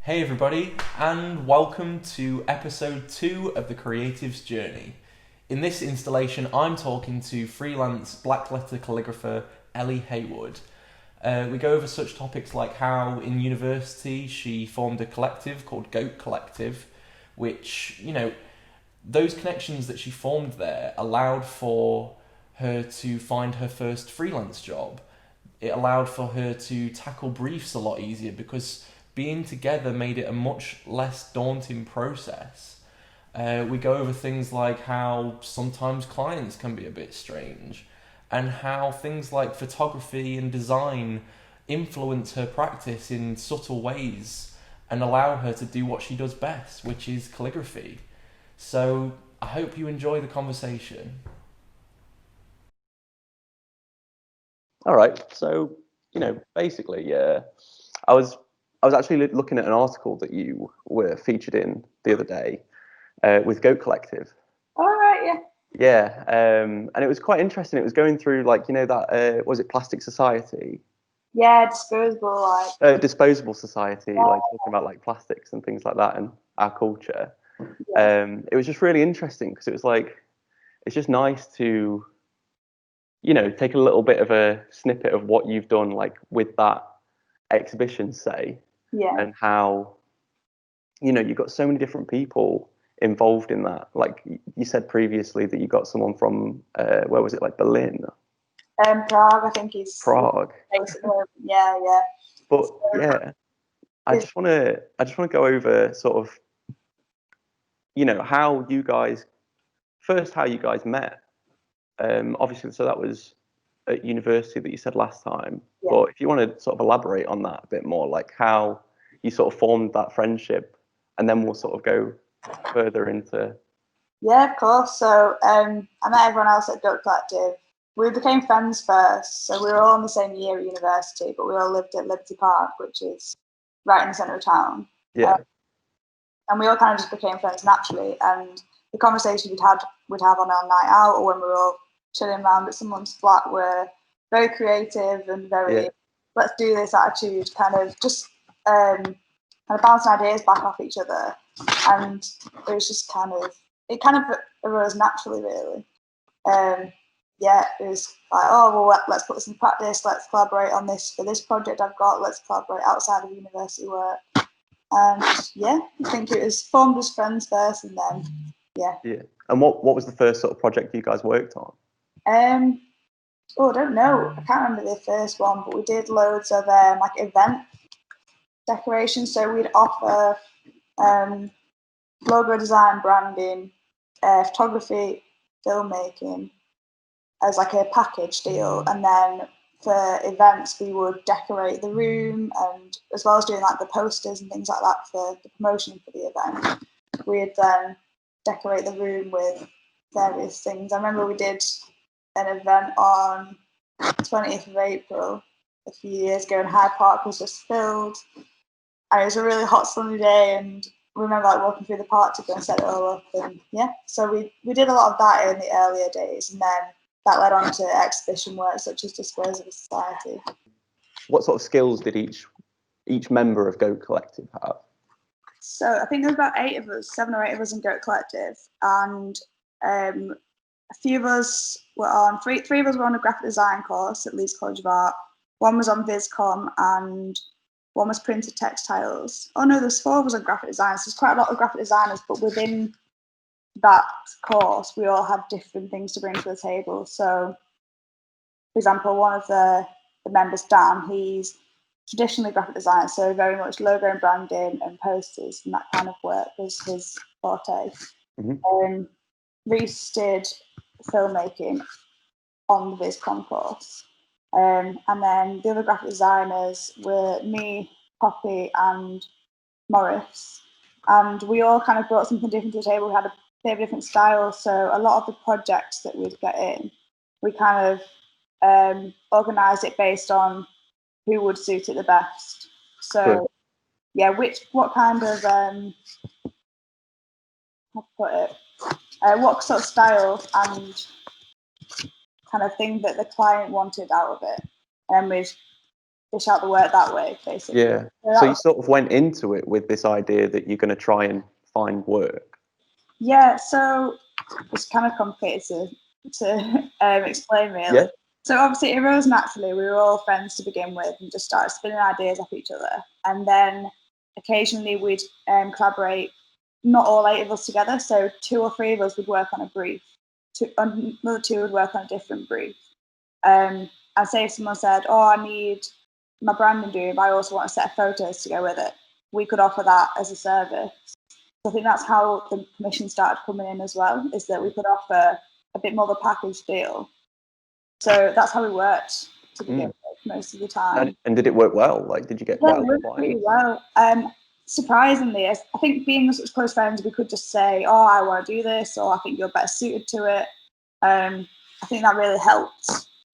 Hey everybody, and welcome to episode 2 of The Creative's Journey. In this installation, I'm talking to freelance blackletter calligrapher Ellie Heywood. We go over such topics like how in university she formed a collective called Goat Collective, which, those connections that she formed there allowed for her to find her first freelance job. It allowed for her to tackle briefs a lot easier because being together made it a much less daunting process. We go over things like how sometimes clients can be a bit strange, and how things like photography and design influence her practice in subtle ways and allow her to do what she does best, which is calligraphy. So I hope you enjoy the conversation. All right. So, basically, I was I was actually looking at an article that you were featured in the other day with Goat Collective. All right, yeah. Yeah, and it was quite interesting. It was going through that was it Plastic Society, Yeah, disposable, Disposable Society, yeah, like talking about like plastics and things like that and our culture. yeah, It was just really interesting because it was like it's just nice to take a little bit of a snippet of what you've done like with that exhibition, say, yeah. and how you've got so many different people involved in that. Like you said previously that you got someone from where was it, like Berlin, Prague, I think he's Prague. basically, yeah, yeah. But So, yeah, I it's, just want to go over sort of how you guys how you guys met. Obviously, so that was at university that you said last time. yeah, But if you want to sort of elaborate on that a bit more, like how you sort of formed that friendship, and then we'll sort of go further into. yeah, of course. So, I met everyone else at Goat Collective. We became friends first, so we were all in the same year at university, but we all lived at Liberty Park, which is right in the centre of town. Yeah, And we all kind of just became friends naturally. And the conversation we'd have on our night out or when we were all chilling around at someone's flat were very creative and yeah, very let's do this attitude, kind of just kind of bouncing ideas back off each other. And it was just it kind of arose naturally, really. Yeah, it was like, oh well, let's put this in practice. Let's collaborate on this for this project I've got. Let's collaborate outside of university work. And yeah, I think it was formed as friends first, and then yeah. yeah. And what was the first sort of project you guys worked on? Um, I don't know. I can't remember the first one, but we did loads of like event decorations. So we'd offer logo design, branding, photography, filmmaking as like a package deal, and then for events we would decorate the room, and as well as doing like the posters and things like that for the promotion for the event, we'd then decorate the room with various things. I remember we did an event on 20th of April a few years ago, and Hyde Park was just filled, and it was a really hot sunny day, and we remember like walking through the park to go and set it all up. And yeah, so we did a lot of that in the earlier days, and then that led on to exhibition work such as Disposable Society. What sort of skills did each member of Goat Collective have? So I think there was about 8 of us, 7 or 8 of us in Goat Collective, and a few of us were on three of us were on a graphic design course at Leeds College of Art. One was on Viscom, and one was printed textiles. Oh no, there's 4 of us on graphic design. So there's quite a lot of graphic designers, but within that course, we all had different things to bring to the table. So, for example, one of the members, Dan, he's traditionally graphic designer, so very much logo and branding and posters and that kind of work was his forte. Mm-hmm. Reese did filmmaking on the VisCon course. And then the other graphic designers were me, Poppy, and Morris. And we all kind of brought something different to the table. We had a bit of different styles. So a lot of the projects that we'd get in, we kind of organised it based on who would suit it the best. So yeah, what kind of how to put it, what sort of style and kind of thing that the client wanted out of it, and we'd dish out the work that way, basically. Yeah. So you sort of went into it with this idea that you're going to try and find work. Yeah, so it's kind of complicated to explain, really. Yeah. So obviously it arose naturally. We were all friends to begin with and just started spinning ideas off each other. And then occasionally we'd collaborate, not all 8 of us together. So 2 or 3 of us would work on a brief. Another 2 would work on a different brief. And say if someone said, oh, I need my branding doing, but I also want a set of photos to go with it, we could offer that as a service. So I think that's how the commission started coming in as well, is that we could offer a bit more of a package deal. So that's how we worked to begin with most of the time. And did it work well? Like, did you get quite a lot of clients? Pretty well. Surprisingly, I think being such close friends, we could just say, oh, I want to do this, or I think you're better suited to it. I think that really helped.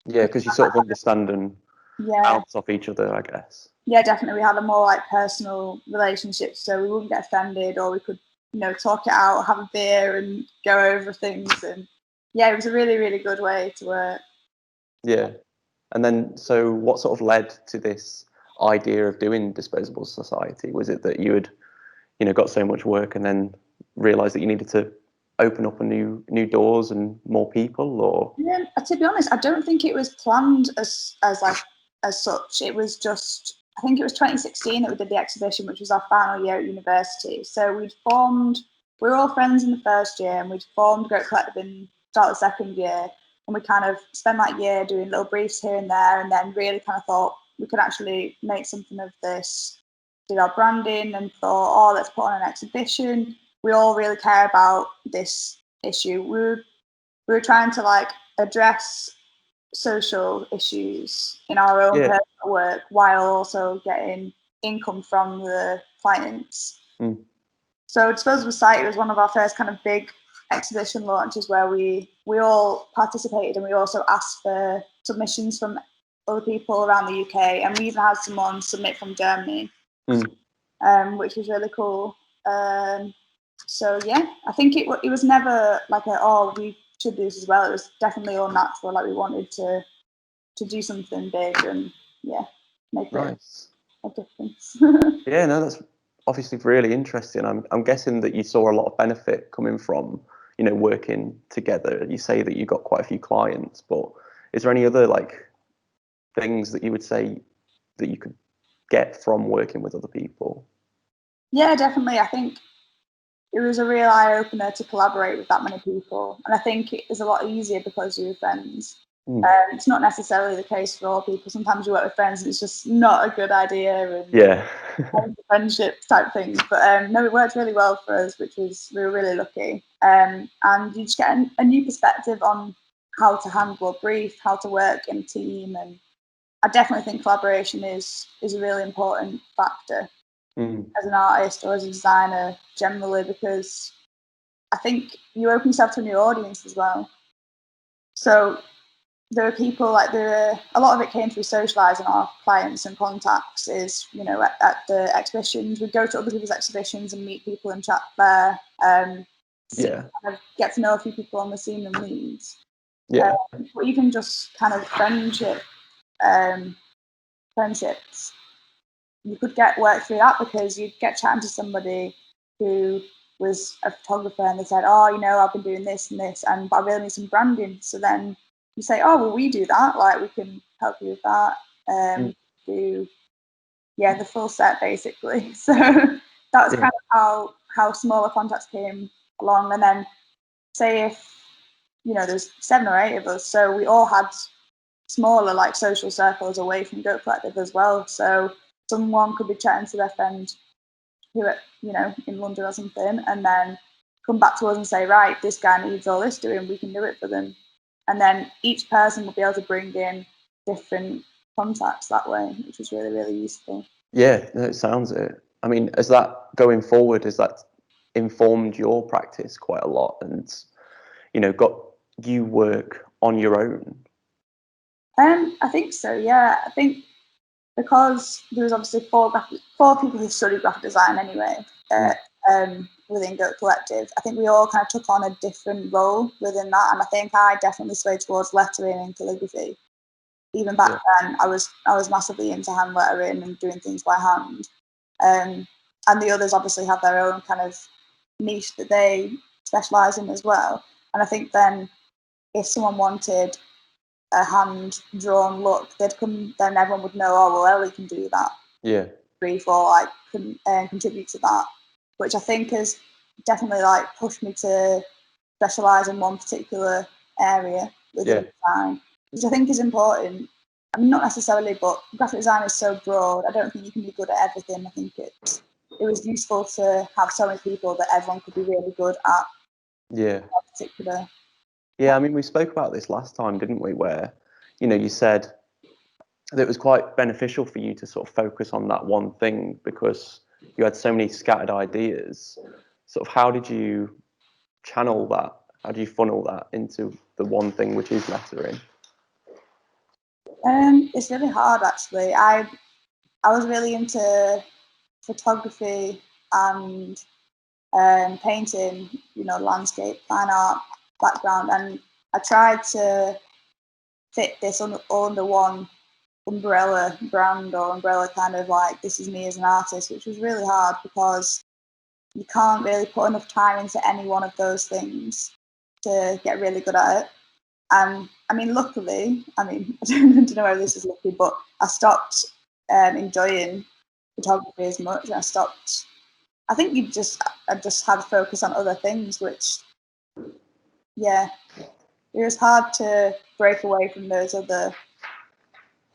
Yeah, because you sort of understand and bounce off each other, I guess. Yeah, definitely. We had a more like personal relationship, so we wouldn't get offended, or we could, talk it out, have a beer, and go over things. And yeah, it was a really, really good way to work. Yeah, and then so what sort of led to this idea of doing Disposable Society? Was it that you had, got so much work and then realised that you needed to open up a new doors and more people, or? Yeah, to be honest, I don't think it was planned as such. It was just, I think it was 2016 that we did the exhibition, which was our final year at university. So we were all friends in the first year, and we'd formed Goat Collective in start of the second year, and we kind of spent that year doing little briefs here and there, and then really kind of thought we could actually make something of this. Did our branding and thought, oh, let's put on an exhibition. We all really care about this issue. We were trying to address social issues in our own personal work while also getting income from the clients. So Disposable Society was one of our first kind of big exhibition launches where we all participated, and we also asked for submissions from other people around the UK, and we even had someone submit from Germany, which was really cool. So yeah, I think it was never like we should do this as well. It was definitely all natural. Like we wanted to do something big and make a difference. Yeah, no, that's obviously really interesting. I'm guessing that you saw a lot of benefit coming from working together. You say that you got quite a few clients, but is there any other things that you would say that you could get from working with other people? Yeah, definitely. I think it was a real eye-opener to collaborate with that many people. And I think it is a lot easier because you're friends. It's not necessarily the case for all people. Sometimes you work with friends and it's just not a good idea. And friendship type things. But no, it worked really well for us, we were really lucky. And you just get a new perspective on how to handle a brief, how to work in a team. And I definitely think collaboration is a really important factor. As an artist or as a designer generally, because I think you open yourself to a new audience as well. So there are people a lot of it came through socialising our clients and contacts. Is at the exhibitions, we'd go to other people's exhibitions and meet people and chat there. Kind of get to know a few people on the scene and Leeds. Or even just kind of friendships. You could get work through that because you'd get chatting to somebody who was a photographer and they said, oh, I've been doing this and this, but I really need some branding. So then you say, oh, well, we do that. We can help you with that. Do the full set basically. So that was kind of how smaller contacts came along. And then say if there's 7 or 8 of us, so we all had smaller social circles away from Goat Collective as well. So someone could be chatting to their friend who in London or something, and then come back to us and say, right, this guy needs all this doing, we can do it for them. And then each person will be able to bring in different contacts that way, which was really, really useful. Yeah, no, it sounds it. I mean, as that going forward, has that informed your practice quite a lot and, got you work on your own? I think so, yeah. I think because there was obviously 4 people who studied graphic design anyway within Goat Collective, I think we all kind of took on a different role within that, and I think I definitely swayed towards lettering and calligraphy. even back then, I was massively into hand lettering and doing things by hand. And the others obviously have their own kind of niche that they specialise in as well. And I think then if someone wanted a hand-drawn look, they'd come, then everyone would know, oh, well, Ellie can do that. Yeah. Brief or like contribute to that, which I think has definitely like pushed me to specialise in one particular area within design, which I think is important. I mean, not necessarily, but graphic design is so broad. I don't think you can be good at everything. I think it was useful to have so many people that everyone could be really good at. Yeah. Particular. Yeah, I mean, we spoke about this last time, didn't we? Where, you said that it was quite beneficial for you to sort of focus on that one thing because you had so many scattered ideas. Sort of, how did you channel that? How do you funnel that into the one thing, which is lettering? It's really hard, actually. I was really into photography and painting, landscape, fine art background, and I tried to fit this all under one umbrella brand or umbrella kind of like, this is me as an artist, which was really hard because you can't really put enough time into any one of those things to get really good at it. And I mean, luckily, I don't know whether this is lucky, but I stopped enjoying photography as much. And I think I just had to focus on other things, which, yeah, it was hard to break away from those other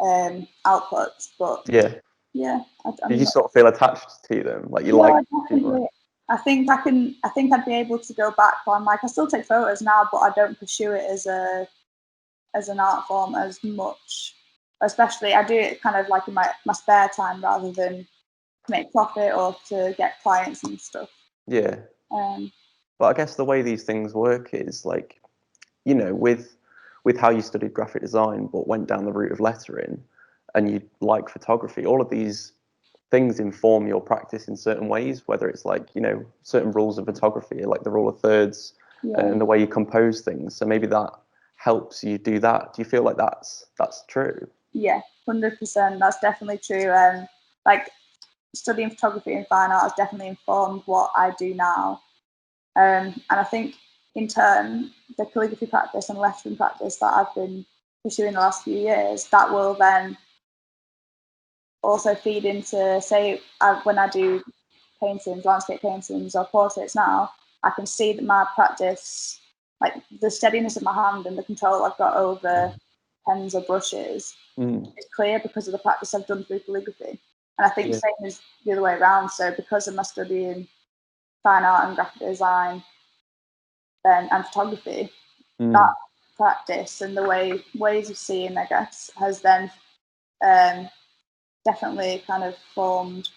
outputs. But yeah, did you sort of feel attached to them, like you like? Definitely. I think I'd be able to go back on, like, I still take photos now, but I don't pursue it as an art form as much. Especially, I do it kind of like in my spare time rather than to make profit or to get clients and stuff. Yeah. But I guess the way these things work is like, with how you studied graphic design but went down the route of lettering and you like photography, all of these things inform your practice in certain ways, whether it's like, certain rules of photography, like the rule of thirds and the way you compose things. So maybe that helps you do that. Do you feel like that's true? Yeah, 100%. That's definitely true. Like studying photography and fine art has definitely informed what I do now. And I think in turn, the calligraphy practice and lettering practice that I've been pursuing the last few years, that will then also feed into, say, when I do paintings, landscape paintings or portraits now, I can see that my practice, like the steadiness of my hand and the control I've got over pens or brushes, is clear because of the practice I've done through calligraphy. And I think the same is the other way around. So because of my studying fine art and graphic design and photography, that practice and the ways of seeing, I guess, has then definitely kind of formed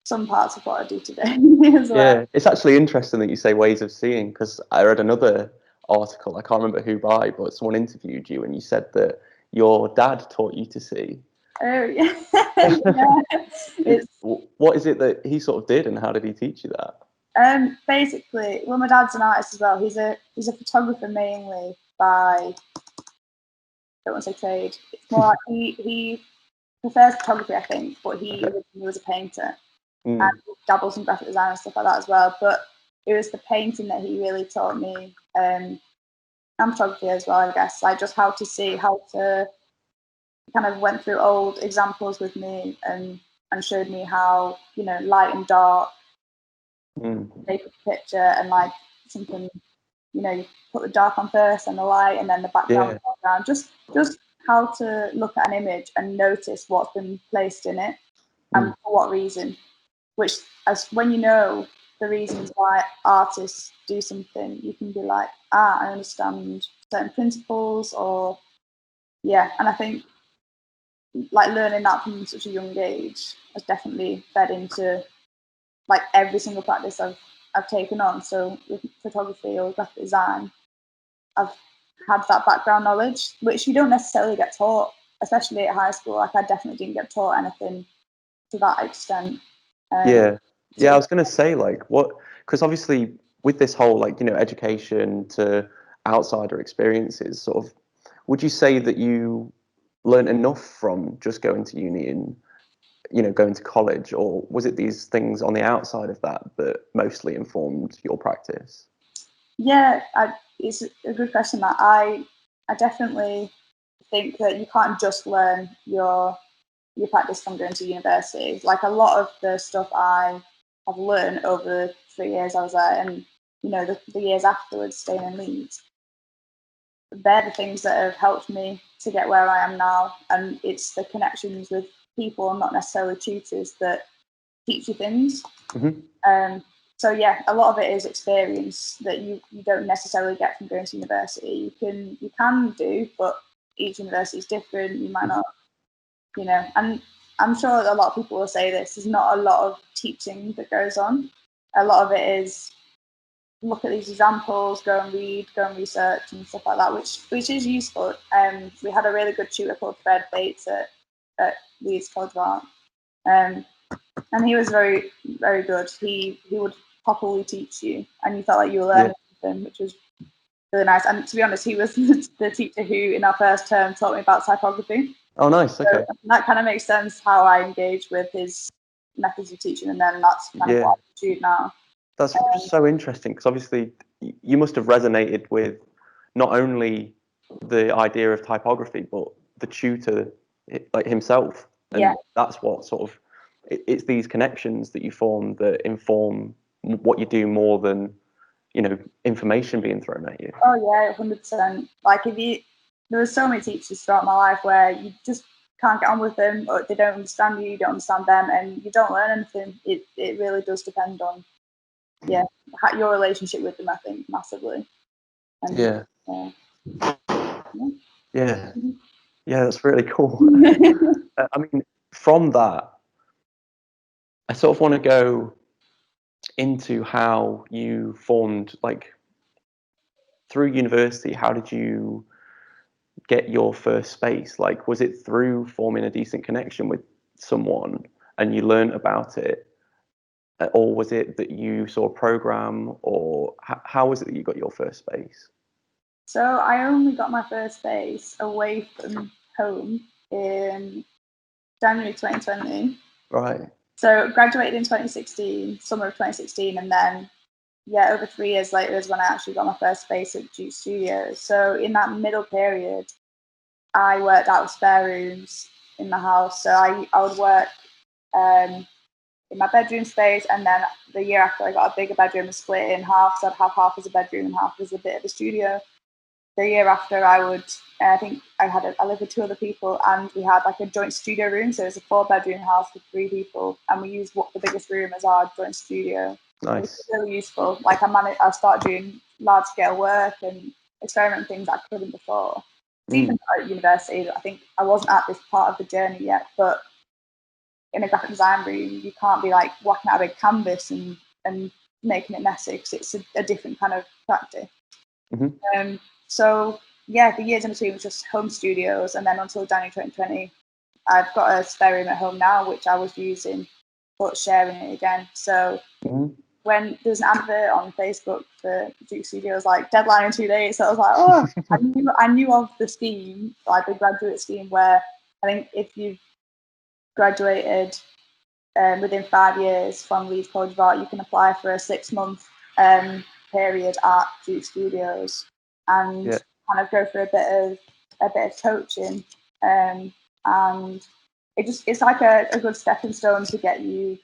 some parts of what I do today as well. Yeah, it's actually interesting that you say ways of seeing, because I read another article, I can't remember who by, but someone interviewed you and you said that your dad taught you to see. Oh, yeah. Yeah. What is it that he sort of did and how did he teach you that? Basically, well, my dad's an artist as well. He's a photographer mainly by, I don't want to say trade. It's more like he prefers photography, I think, but he was a painter and he dabbles in graphic design and stuff like that as well. But it was the painting that he really taught me, and photography as well, I guess. Like just how to see, how to kind of went through old examples with me and showed me how, light and dark make a picture, and like something, you put the dark on first and the light and then the background. Just how to look at an image and notice what's been placed in it and for what reason. Which, as when you know the reasons why artists do something, you can be like, I understand certain principles, or and I think like learning that from such a young age has definitely fed into like every single practice I've taken on. So with photography or graphic design, I've had that background knowledge, which you don't necessarily get taught, especially at high school. Like I definitely didn't get taught anything to that extent. I was going to say, like, what, because obviously with this whole, like, education to outsider experiences, sort of, would you say that you learn enough from just going to uni and, you know, going to college, or was it these things on the outside of that that mostly informed your practice? Yeah, it's a good question. That I definitely think that you can't just learn your practice from going to university. Like, a lot of the stuff I have learned over the 3 years I was there, and you know, the years afterwards staying in Leeds, they're the things that have helped me to get where I am now. And it's the connections with people, not necessarily tutors, that teach you things. So yeah, a lot of it is experience that you don't necessarily get from going to university. You can do, but each university is different. You might not, you know. And I'm sure a lot of people will say this. There's not a lot of teaching that goes on. A lot of it is look at these examples, go and read, go and research and stuff like that, which is useful. We had a really good tutor called Fred Bates at Leeds College of Art. And he was very, very good. He would properly teach you, and you felt like you were learning something, which was really nice. And to be honest, he was the teacher who, in our first term, taught me about typography. Oh, nice. Okay. So that kind of makes sense how I engage with his methods of teaching, and then that's kind of what I do now. That's so interesting, because obviously you must have resonated with not only the idea of typography, but the tutor, like himself. And that's what sort of, it's these connections that you form that inform what you do more than, you know, information being thrown at you. Oh yeah, 100%. Like, there were so many teachers throughout my life where you just can't get on with them, or they don't understand you, you don't understand them, and you don't learn anything. It really does depend on your relationship with them, I think, massively. And, yeah, that's really cool. I mean, from that, I sort of want to go into how you formed, like, through university. How did you get your first space? Like, was it through forming a decent connection with someone and you learned about it, or was it that you saw a program, or how was it that you got your first space? So I only got my first space away from home in January 2020. Right. So graduated in 2016, summer of 2016, and then over 3 years later is when I actually got my first space at Duke Studios. So in that middle period, I worked out of spare rooms in the house. So I would work in my bedroom space, and then the year after I got a bigger bedroom and split it in half. So I'd have half as a bedroom and half as a bit of a studio. The year after, I lived with 2 other people, and we had like a joint studio room. So it was a 4-bedroom house with 3 people, and we used the biggest room as our joint studio. Nice. It was really useful. Like, I started doing large scale work and experimenting things I couldn't before. Even at university, I think I wasn't at this part of the journey yet, but in a graphic design room, you can't be like whacking out a big canvas and making it messy, because it's a different kind of practice. So yeah, the years in between was just home studios, and then until January 2020, I've got a spare room at home now, which I was using, but sharing it again. So when there's an advert on Facebook for Duke Studios, like deadline in 2 days, so I was like, oh, I knew of the scheme, like the graduate scheme, where I think if you've graduated within 5 years from Leeds College of Art, you can apply for a 6-month period at Duke Studios and kind of go for a bit of coaching, and it's like a good stepping stone to get you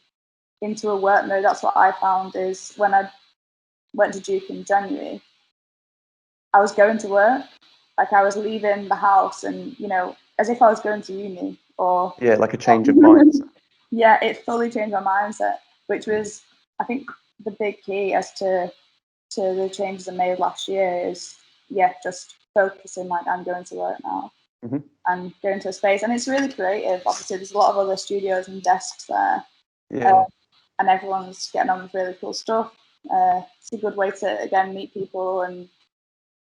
into a work mode. That's what I found, is when I went to Duke in January, I was going to work, like I was leaving the house, and you know, as if I was going to uni, or like a change of mindset. Yeah, it fully changed my mindset, which was, I think, the big key as to the changes I made last year. Is just focusing, like, I'm going to work now and going to a space, and it's really creative. Obviously, there's a lot of other studios and desks there, and everyone's getting on with really cool stuff. It's a good way to again meet people and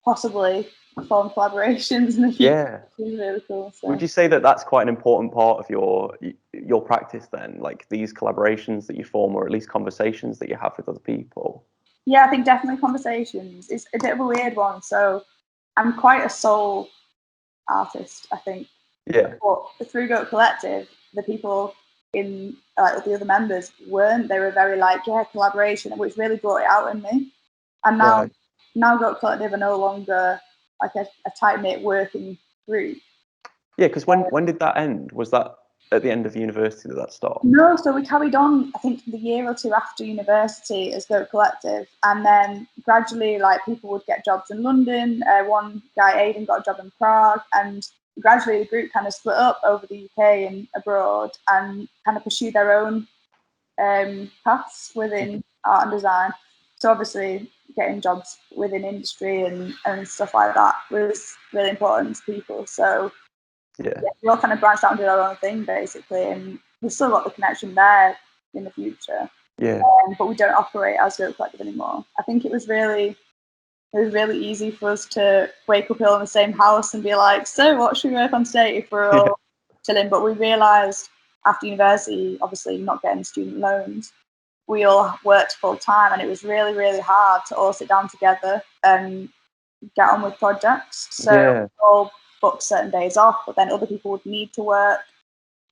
possibly form collaborations in the future. It's really cool. So. Would you say that that's quite an important part of your practice then, like these collaborations that you form, or at least conversations that you have with other people? Yeah, I think definitely conversations. It's a bit of a weird one. So I'm quite a sole artist, I think. Yeah. But through Goat Collective, the people in like the other members weren't. They were very like, yeah, collaboration, which really brought it out in me. And Right. now Goat Collective are no longer like a tight knit working group. Yeah, because when did that end? Was that at the end of university that start? No, so we carried on, I think, the year or two after university as Goat Collective, and then gradually, like, people would get jobs in London. One guy, Aidan, got a job in Prague, and gradually the group kind of split up over the UK and abroad, and kind of pursued their own paths within art and design. So obviously, getting jobs within industry and stuff like that was really important to people. So Yeah. we all kind of branched out and did our own thing, basically, and we've still got the connection there in the future. Yeah. But we don't operate as Goat Collective anymore. I think it was really easy for us to wake up all in the same house and be like, so what should we work on today if we're all chilling? But we realised after university, obviously not getting student loans, we all worked full time, and it was really, really hard to all sit down together and get on with projects. So we all booked certain days off, but then other people would need to work,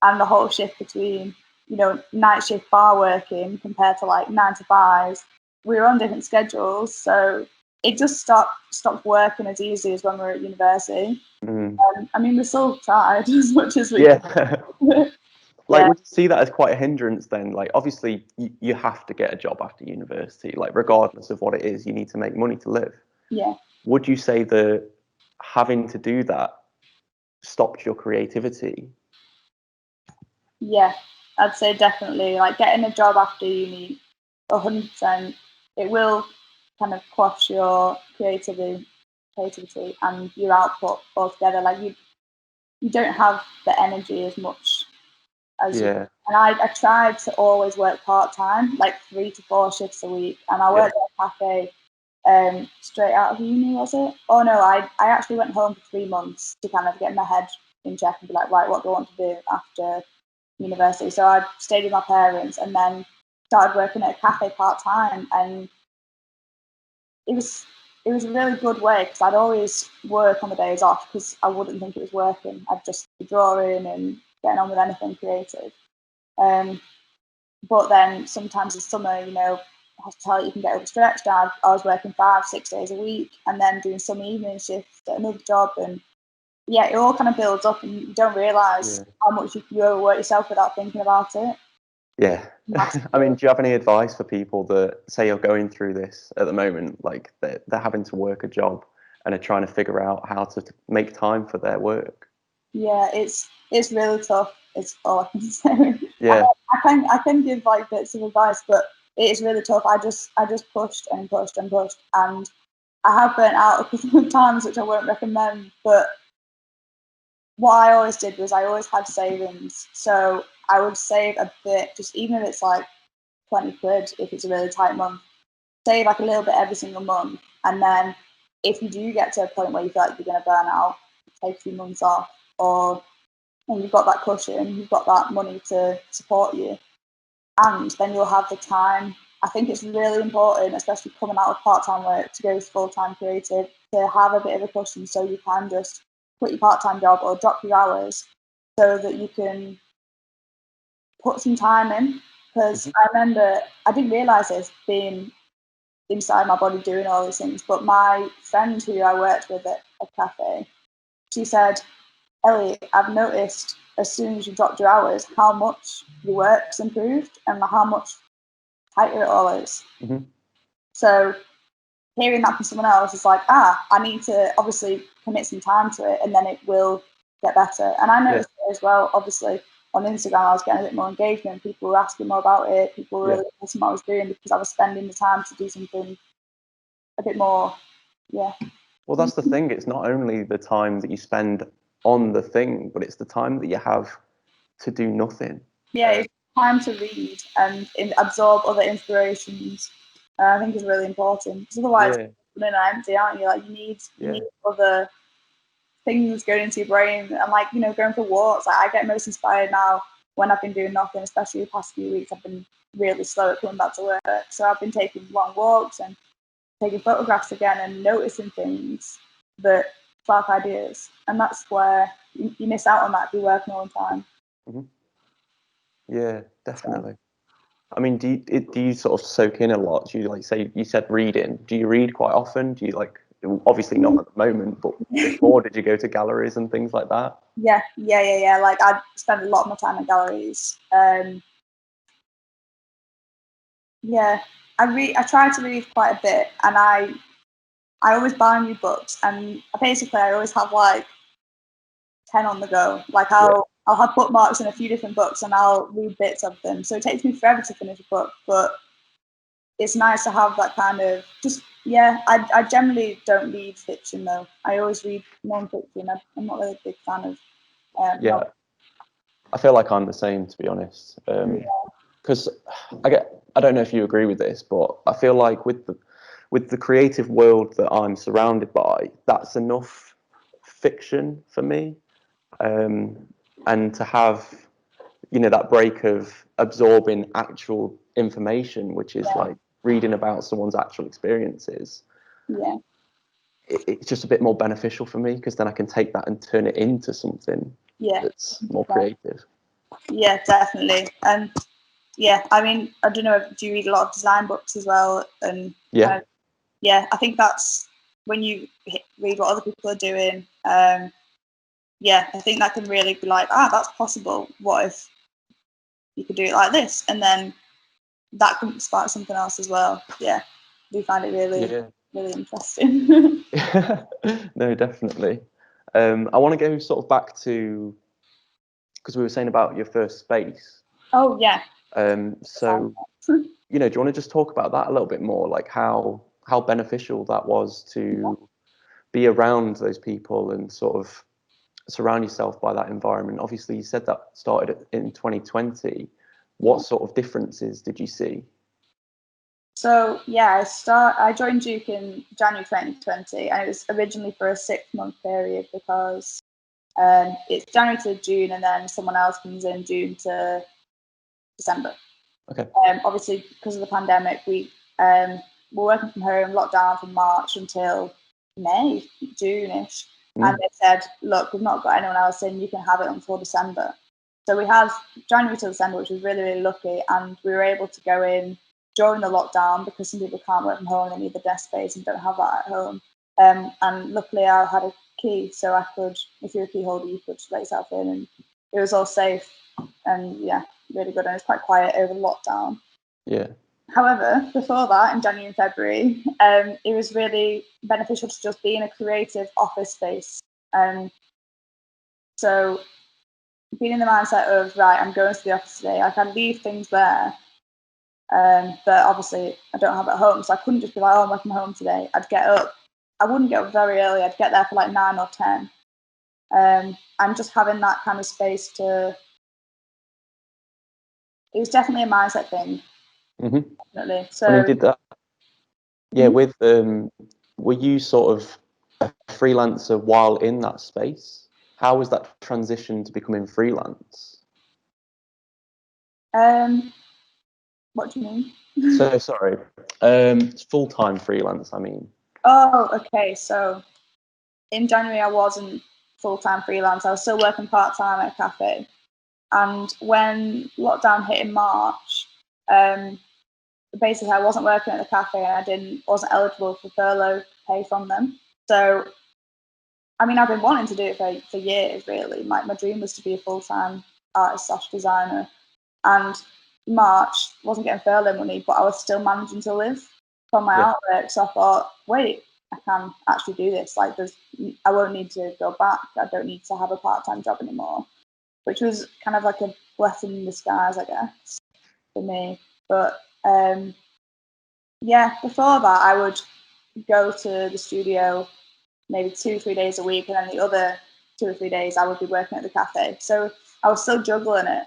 and the whole shift between, you know, night shift bar working compared to like 9 to 5s, we were on different schedules, so it just stopped working as easy as when we were at university. I mean, we still tried as much as we could. Like, would you see that as quite a hindrance then? Like, obviously, you have to get a job after university. Like, regardless of what it is, you need to make money to live. Yeah. Would you say that having to do that stopped your creativity? Yeah, I'd say definitely. Like getting a job after uni, 100%, it will kind of quash your creativity and your output altogether. Like you don't have the energy as much as you. And I tried to always work part time, like 3 to 4 shifts a week, and I worked at a cafe straight out of uni, was it? Oh no, I actually went home for 3 months to kind of get my head in check and be like, right, what do I want to do after university? So I stayed with my parents and then started working at a cafe part time, and it was a really good way because I'd always work on the days off because I wouldn't think it was working. I'd just be drawing and getting on with anything creative. But then sometimes in summer, you know, hospitality can get overstretched. I was working 5-6 days a week and then doing some evening shifts at another job, and yeah, it all kind of builds up and you don't realise how much you overwork yourself without thinking about it. Yeah. I mean, do you have any advice for people that say you're going through this at the moment, like they're having to work a job and are trying to figure out how to make time for their work? Yeah, it's really tough. It's all I can say. Yeah. I can give like bits of advice, but it is really tough. I just pushed and pushed and pushed, and I have burnt out a couple of times, which I won't recommend. But what I always did was I always had savings, so I would save a bit, just even if it's like 20 quid, if it's a really tight month, save like a little bit every single month, and then if you do get to a point where you feel like you're going to burn out, take a few months off, or and you've got that cushion, you've got that money to support you, and then you'll have the time. I think it's really important, especially coming out of part-time work, to go full-time creative, to have a bit of a cushion so you can just quit your part-time job or drop your hours so that you can put some time in. Because I remember, I didn't realise this being inside my body doing all these things, but my friend who I worked with at a cafe, she said, Ellie, I've noticed as soon as you dropped your hours how much your work's improved and how much tighter it all is. So hearing that from someone else is like, I need to obviously commit some time to it and then it will get better. And I noticed it as well, obviously, on Instagram I was getting a bit more engagement. People were asking more about it. People were really listening to what I was doing because I was spending the time to do something a bit more, Well, that's the thing. It's not only the time that you spend on the thing, but it's the time that you have to do nothing. Yeah, it's time to read and absorb other inspirations. I think is really important because otherwise you're empty, aren't you? Like you need other things going into your brain, and like, you know, going for walks. Like I get most inspired now when I've been doing nothing, especially the past few weeks. I've been really slow at coming back to work, so I've been taking long walks and taking photographs again and noticing things that spark ideas, and that's where you miss out on that if you're working all the time. Yeah, definitely. I mean, do you sort of soak in a lot? Do you, like, say you said reading? Do you read quite often? Do you, like, obviously not at the moment, but before, did you go to galleries and things like that? Yeah. Like, I spend a lot of my time in galleries. Yeah, I try to read quite a bit, and I always buy new books, and basically I always have like 10 on the go. Like, I'll have bookmarks in a few different books, and I'll read bits of them. So it takes me forever to finish a book, but it's nice to have that kind of just, I generally don't read fiction though. I always read non-fiction. I'm not really a big fan of Yeah, I feel like I'm the same, to be honest. Because I don't know if you agree with this, but I feel like with the creative world that I'm surrounded by, that's enough fiction for me. And to have, that break of absorbing actual information, which is like reading about someone's actual experiences. Yeah. It's just a bit more beneficial for me, because then I can take that and turn it into something that's more creative. Yeah, definitely. And I mean, I don't know, do you read a lot of design books as well? And I think that's when you read what other people are doing. I think that can really be like, that's possible. What if you could do it like this? And then that can spark something else as well. Yeah, we find it really, really interesting. No, definitely. I want to go sort of back to, because we were saying about your first space. Oh, yeah. So, do you want to just talk about that a little bit more, like how beneficial that was to be around those people and sort of surround yourself by that environment? Obviously, you said that started in 2020. What sort of differences did you see? So I joined Duke in January 2020, and it was originally for a 6-month period, because it's January to June, and then someone else comes in June to December. Okay. Obviously, because of the pandemic, we were working from home, locked down from March until May, June-ish. And they said, look, we've not got anyone else in, you can have it until December. So we had January to December, which was really, really lucky, and we were able to go in during the lockdown, because some people can't work from home, they need the desk space and don't have that at home. And luckily I had a key, so I could, if you're a key holder, you could let yourself in, and it was all safe, and really good, and it's quite quiet over lockdown. Yeah. However, before that, in January and February, it was really beneficial to just be in a creative office space. So being in the mindset of, right, I'm going to the office today, I can leave things there, but obviously I don't have it at home, so I couldn't just be like, I'm working from home today. I'd get up. I wouldn't get up very early. I'd get there for like 9 or 10. And just having that kind of space it was definitely a mindset thing. Mm-hmm. Definitely. So, I mean, did that? Yeah, with were you sort of a freelancer while in that space? How was that transition to becoming freelance? what do you mean? So sorry, full-time freelance, I mean. Oh, okay. So in January, I wasn't full-time freelance. I was still working part-time at a cafe. And when lockdown hit in March, basically I wasn't working at the cafe, and I wasn't eligible for furlough pay from them. So, I mean, I've been wanting to do it for years, really. My dream was to be a full-time artist/designer. And March, wasn't getting furlough money, but I was still managing to live from my artwork. So I thought, wait, I can actually do this. Like, I won't need to go back. I don't need to have a part-time job anymore, which was kind of like a blessing in disguise, I guess, for me. But before that, I would go to the studio maybe 2-3 days a week, and then the other 2 or 3 days I would be working at the cafe. So I was still juggling it.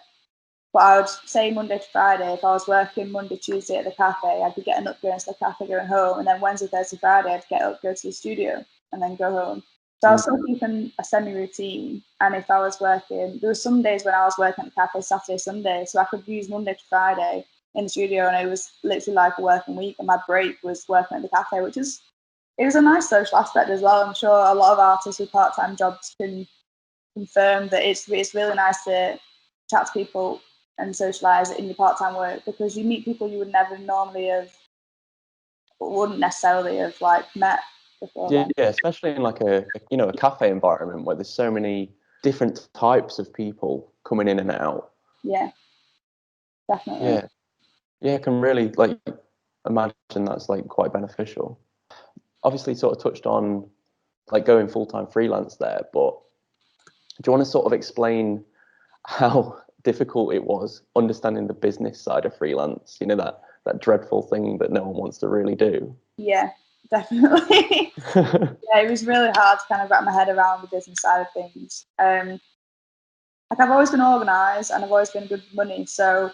But I would say Monday to Friday, if I was working Monday, Tuesday at the cafe, I'd be getting up, going to the cafe, going home, and then Wednesday, Thursday, Friday, I'd get up, go to the studio, and then go home. So I was still keeping a semi-routine. And if I was working, there were some days when I was working at the cafe Saturday, Sunday, so I could use Monday to Friday in the studio, and it was literally like a working week, and my break was working at the cafe, which is it was a nice social aspect as well. I'm sure a lot of artists with part-time jobs can confirm that it's really nice to chat to people and socialise in your part-time work, because you meet people you would never normally wouldn't necessarily have like met before then. Yeah, especially in like a cafe environment where there's so many different types of people coming in and out. Yeah, definitely. Yeah, I can really like imagine that's like quite beneficial. Obviously, sort of touched on like going full-time freelance there, but do you want to sort of explain how difficult it was understanding the business side of freelance? You know, that dreadful thing that no one wants to really do. Yeah, definitely. Yeah, it was really hard to kind of wrap my head around the business side of things. Like I've always been organised and I've always been good with money, so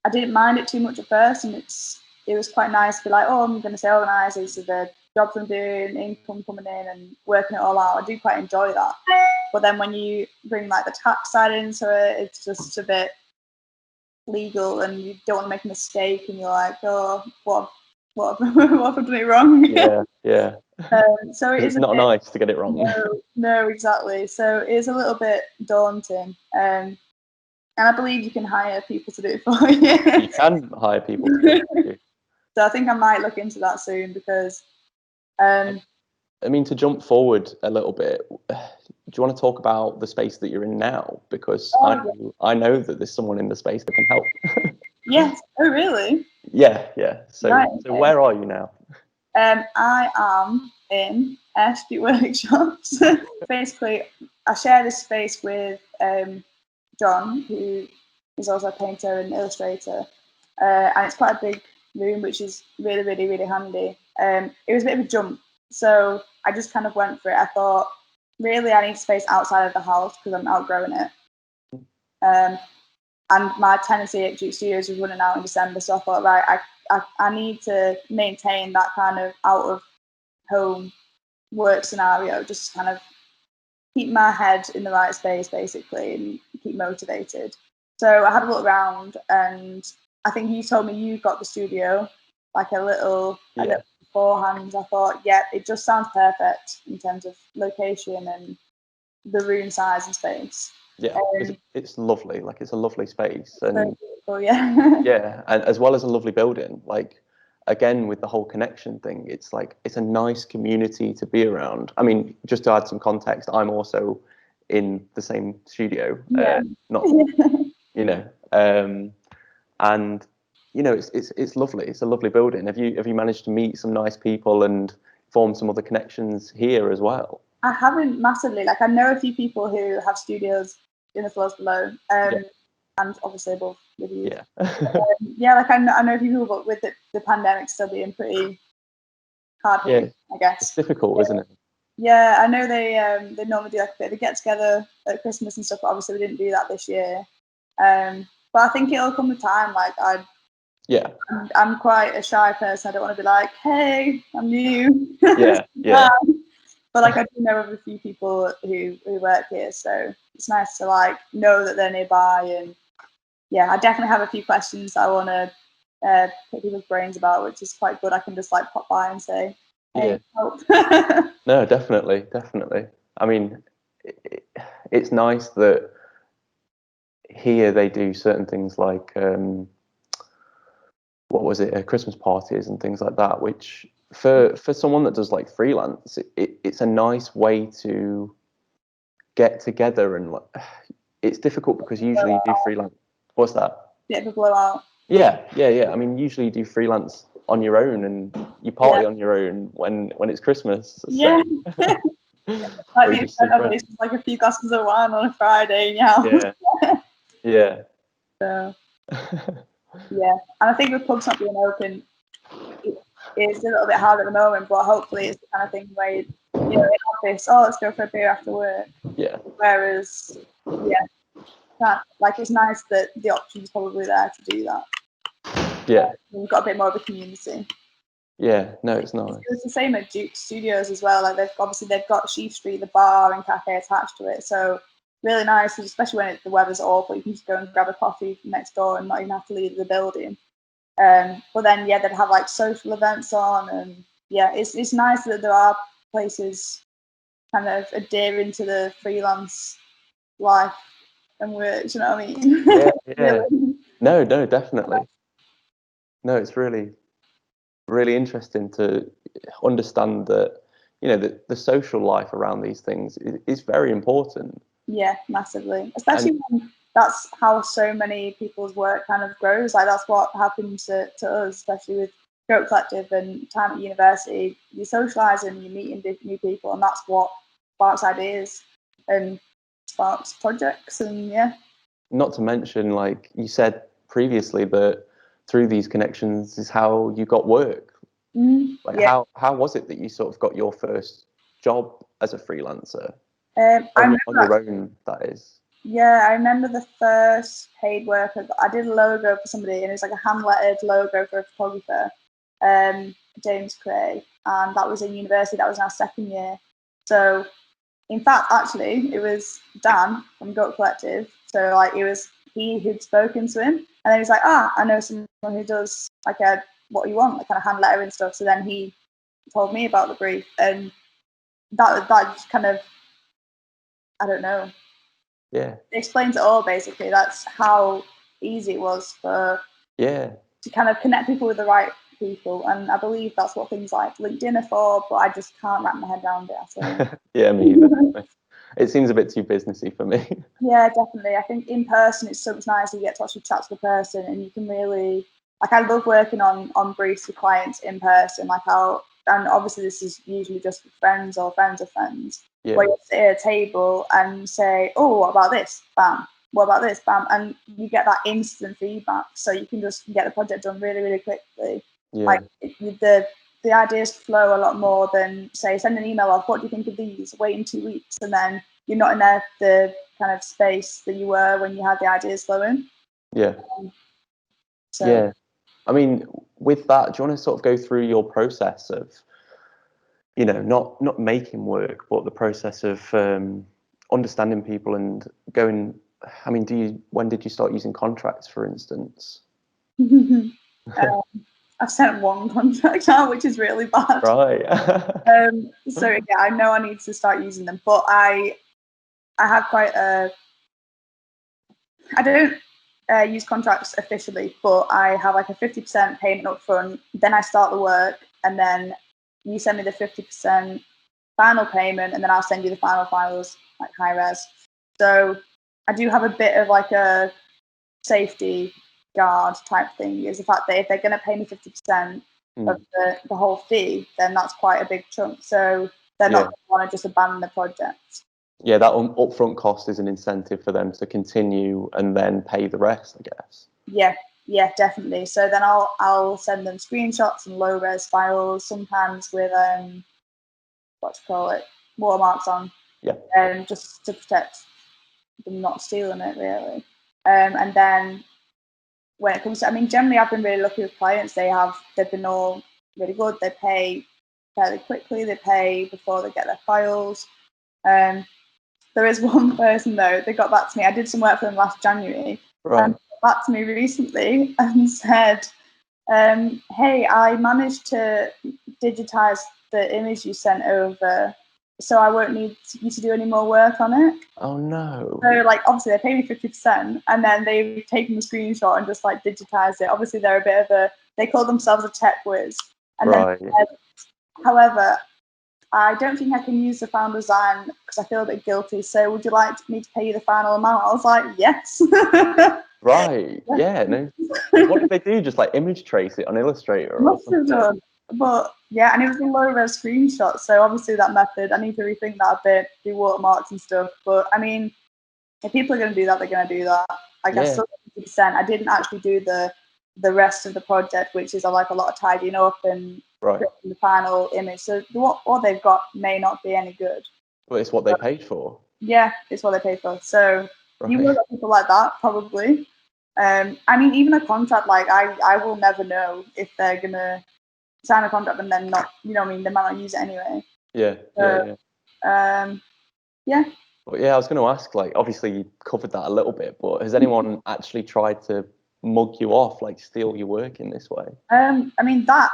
I didn't mind it too much at first, and it was quite nice to be like, oh, I'm going to stay organised. These are the jobs I'm doing, income coming in, and working it all out. I do quite enjoy that. But then when you bring like the tax side into it, it's just a bit legal, and you don't want to make a mistake, and you're like, oh, what have I done it wrong? Yeah. So it is not nice to get it wrong. No, exactly. So it is a little bit daunting. And I believe you can hire people to do it for you. You can hire people to do it for you. So I think I might look into that soon, because I mean, to jump forward a little bit, do you want to talk about the space that you're in now? Because I know that there's someone in the space that can help. Yes. Oh, really? Yeah. So, Right, so where are you now? I am in Airstreet Workshops. Basically, I share this space with John, who is also a painter and illustrator, and it's quite a big room, which is really, really, really handy. It was a bit of a jump, so I just kind of went for it. I thought, really, I need space outside of the house because I'm outgrowing it. And my tenancy at Duke Studios was running out in December, so I thought, right, I need to maintain that kind of out of home work scenario, just kind of keep my head in the right space, basically, and keep motivated. So I had a look around, and I think you told me you got the studio like a little beforehand. I thought, yeah, it just sounds perfect in terms of location and the room size and space. Yeah, it's lovely. Like it's a lovely space, and yeah, yeah, and as well as a lovely building. Like again, with the whole connection thing, it's like it's a nice community to be around. I mean, just to add some context, I'm also in the same studio. Not and it's lovely. It's a lovely building. Have you managed to meet some nice people and form some other connections here as well? I haven't massively. Like I know a few people who have studios in the floors below, and obviously above with you. Yeah. Like I know people, but with the pandemic still being pretty hard hit, I guess. It's difficult, isn't it? Yeah, I know they normally do like a bit of a get together at Christmas and stuff, but obviously we didn't do that this year. But I think it'll come with time. Like I'm quite a shy person. I don't want to be like, hey, I'm new. Yeah. But like I do know of a few people who work here, so it's nice to like know that they're nearby. And yeah, I definitely have a few questions I want to pick people's brains about, which is quite good. I can just like pop by and say, hey, help. No, definitely. I mean, it's nice that here they do certain things like what was it, Christmas parties and things like that, which for someone that does like freelance, it's a nice way to get together. And like, it's difficult because usually you do freelance. What's that? Bit of a blowout. Yeah. I mean, usually you do freelance on your own and you party on your own when it's Christmas. Yeah. Like the extent of it, it's like a few glasses of wine on a Friday. Yeah. So yeah, and I think with pubs not being open, it's a little bit hard at the moment, but hopefully it's the kind of thing where in office, let's go for a beer after work. Yeah. Whereas, it's nice that the option's probably there to do that. Yeah. We've got a bit more of a community. Yeah, no, it's nice. It's the same at Duke Studios as well. Like they've got Sheaf Street, the bar and cafe attached to it. So really nice, especially when the weather's awful. You can just go and grab a coffee next door and not even have to leave the building. But then they'd have like social events on, and yeah, it's nice that there are places kind of adhering to the freelance life and work. Do you know what I mean? Yeah, yeah. Really. No, definitely. No, it's really, really interesting to understand that, the social life around these things is very important. Yeah, massively. Especially when that's how so many people's work kind of grows. Like that's what happened to us, especially with Goat Collective and time at university. You're socialising, you're meeting new people, and that's what sparks ideas and sparks projects. And yeah. Not to mention, like you said previously, that through these connections is how you got work. Like Yeah. how was it that you sort of got your first job as a freelancer? I On remember your own, that is. Yeah, I remember the first paid work. I did a logo for somebody, and it was like a hand-lettered logo for a photographer, James Cray, and that was in university. That was in our second year. So, in fact, actually, it was Dan from Goat Collective. So, like, it was he who'd spoken to him, and then he was like, I know someone who does like a what you want, like kind of hand letter and stuff. So then he told me about the brief, and that just kind of, I don't know. Yeah. It explains it all basically. That's how easy it was to kind of connect people with the right people, and I believe that's what things like LinkedIn are for, but I just can't wrap my head around it at all. Yeah, me either. It seems a bit too businessy for me. Yeah, definitely. I think in person it's so much nicer. You get to actually chat to the person, and you can really I love working on briefs with clients in person. And obviously this is usually just with friends or friends of friends. Yeah. Where you sit at a table and say, "Oh, what about this?" Bam. What about this? Bam. And you get that instant feedback, so you can just get the project done really, really quickly. Yeah. Like the ideas flow a lot more than say send an email off. What do you think of these? Waiting 2 weeks, and then you're not in the kind of space that you were when you had the ideas flowing. Yeah. So yeah. I mean, with that, do you want to sort of go through your process of, not making work, but the process of understanding people and going? I mean, when did you start using contracts, for instance? I've sent one contract out, which is really bad. Right. So yeah, I know I need to start using them, but I have quite a. I don't use contracts officially, but I have like a 50% payment up front. Then I start the work, and then you send me the 50% final payment, and then I'll send you the final files like high res. So I do have a bit of like a safety guard type thing. Is the fact that if they're going to pay me 50% of the whole fee, then that's quite a big chunk. So they're not going to want to just abandon the project. Yeah, that upfront cost is an incentive for them to continue and then pay the rest, I guess. Yeah, definitely. So then I'll send them screenshots and low res files, sometimes with watermarks on. Yeah. Just to protect them not stealing it really. And then when it comes to, I mean, generally I've been really lucky with clients. They've been all really good. They pay fairly quickly. They pay before they get their files. There is one person though, they got back to me. I did some work for them last January, and they got back to me recently and said, "Hey, I managed to digitize the image you sent over, so I won't need you to do any more work on it." Oh no. So like obviously they pay me 50%, and then they've taken the screenshot and just like digitized it. Obviously they're a bit of they call themselves a tech whiz, and then however, I don't think I can use the final design because I feel a bit guilty. So would you like me to pay you the final amount? I was like, yes. Right. Yeah. No. What did they do? Just like image trace it on Illustrator or Must something? have done. But yeah, and it was a low res screenshot. So obviously that method, I need to rethink that a bit, do watermarks and stuff. But I mean, if people are going to do that, they're going to do that. Like I still 50%. I didn't actually do the rest of the project, which is like a lot of tidying up and the final image. So what they've got may not be any good. But it's what they paid for. Yeah, it's what they paid for. So you will get people like that probably. I mean, even a contract, like I will never know if they're gonna sign a contract and then not, you know what I mean, they might not use it anyway. Yeah. Yeah. But yeah, I was going to ask, like, obviously you covered that a little bit, but has anyone actually tried to mug you off, like steal your work in this way? I mean that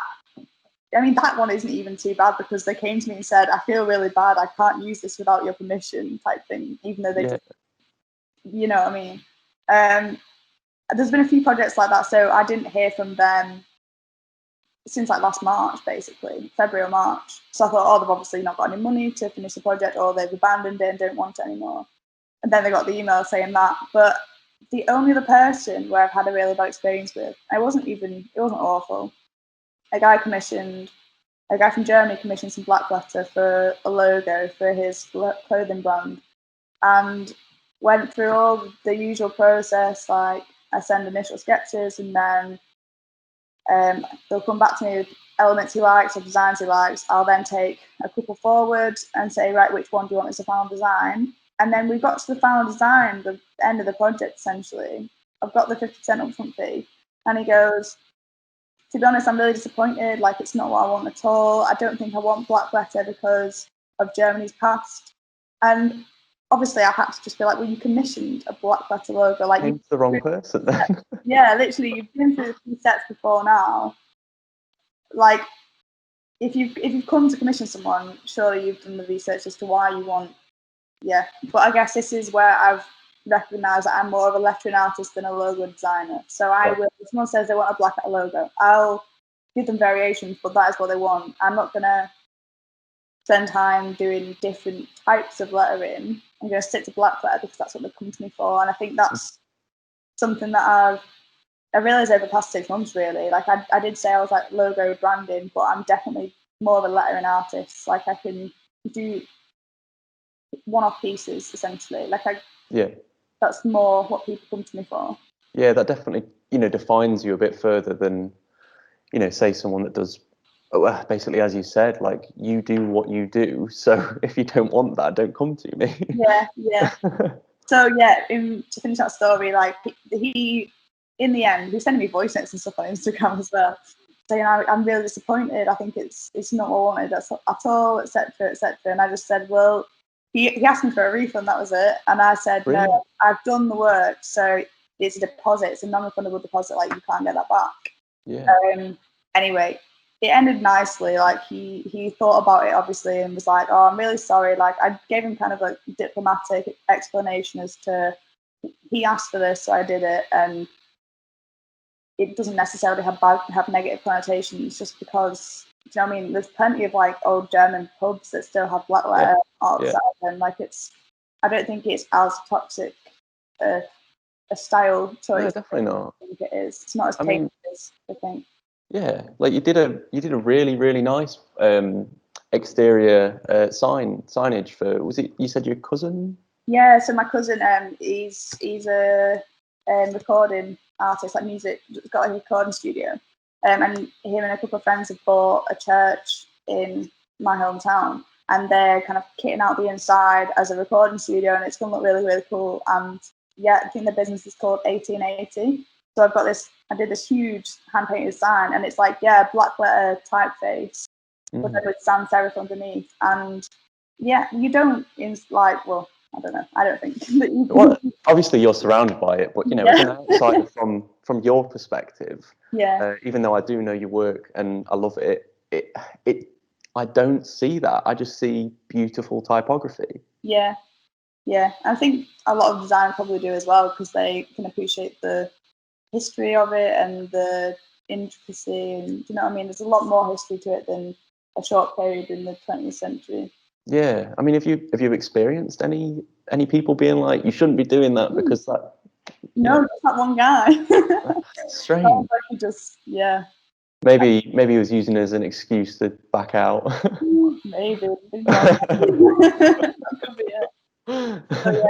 I mean, that one isn't even too bad because they came to me and said, I feel really bad, I can't use this without your permission type thing, even though they just, you know what I mean? There's been a few projects like that, so I didn't hear from them since like last March, basically, February or March. So I thought, oh, they've obviously not got any money to finish the project, or they've abandoned it and don't want it anymore. And then they got the email saying that. But the only other person where I've had a really bad experience with, it wasn't awful. A guy from Germany commissioned some black letter for a logo for his clothing brand, and went through all the usual process. Like, I send initial sketches, and then they'll come back to me with elements he likes or designs he likes. I'll then take a couple forward and say, right, which one do you want as a final design? And then we got to the final design, the end of the project essentially. I've got the 50% upfront fee. And he goes, to be honest, I'm really disappointed. Like, it's not what I want at all. I don't think I want black letter because of Germany's past. And obviously I had to just be like, well, you commissioned a black letter logo. Like, Came to the wrong person then. Yeah, literally, you've been through a few sets before now. Like, if you've come to commission someone, surely you've done the research as to why you want. Yeah, but I guess this is where I've recognised that I'm more of a lettering artist than a logo designer. So I will. If someone says they want a black letter logo, I'll give them variations, but that is what they want. I'm not gonna spend time doing different types of lettering. I'm gonna stick to black letter because that's what they've come to me for, and I think that's something that I realised over the past 6 months, really. Like, I did say I was like logo branding, but I'm definitely more of a lettering artist. Like, I can do one-off pieces essentially. Like, that's more what people come to me for. Yeah, that definitely, defines you a bit further than, say someone that does, basically, as you said, like, you do what you do. So if you don't want that, don't come to me. Yeah. So yeah, to finish that story, like, he in the end, he was sending me voice notes and stuff on Instagram as well, saying I'm really disappointed. I think it's not what I wanted at all, etc., etc. And I just said, well, he asked me for a refund. That was it. And I said, Brilliant. No, I've done the work, so it's a deposit. It's a non-refundable deposit. Like, you can't get that back. Yeah. Anyway, it ended nicely. Like, he thought about it obviously and was like, oh, I'm really sorry. Like, I gave him kind of a diplomatic explanation as to, he asked for this, so I did it, and it doesn't necessarily have negative connotations just because, do you know what I mean? There's plenty of like old German pubs that still have black letter outside of them. Like, I don't think it's as toxic a style choice. No, definitely not. I think it is. It's not as tasty as I think. Yeah, like you did a really, really nice exterior signage for, was it, you said your cousin? Yeah, so my cousin, he's a recording artist, like music, got like a recording studio, and him and a couple of friends have bought a church in my hometown, and they're kind of kitting out the inside as a recording studio, and it's going to look really, really cool. And yeah, I think the business is called 1880. So I did this huge hand painted sign, and it's like, yeah, black letter typeface, but then with sans serif underneath. And yeah, you don't, well, I don't know. I don't think that you. Well, obviously you're surrounded by it, but as an outsider from your perspective, even though I do know your work and I love it, I don't see that. I just see beautiful typography. Yeah. I think a lot of designers probably do as well because they can appreciate the history of it and the intricacy, and you know what I mean. There's a lot more history to it than a short period in the 20th century. Yeah, I mean, have you experienced any people being like, you shouldn't be doing that because that? No, just that one guy. Strange. Yeah. Maybe he was using it as an excuse to back out. Maybe. That could be it. So, yeah,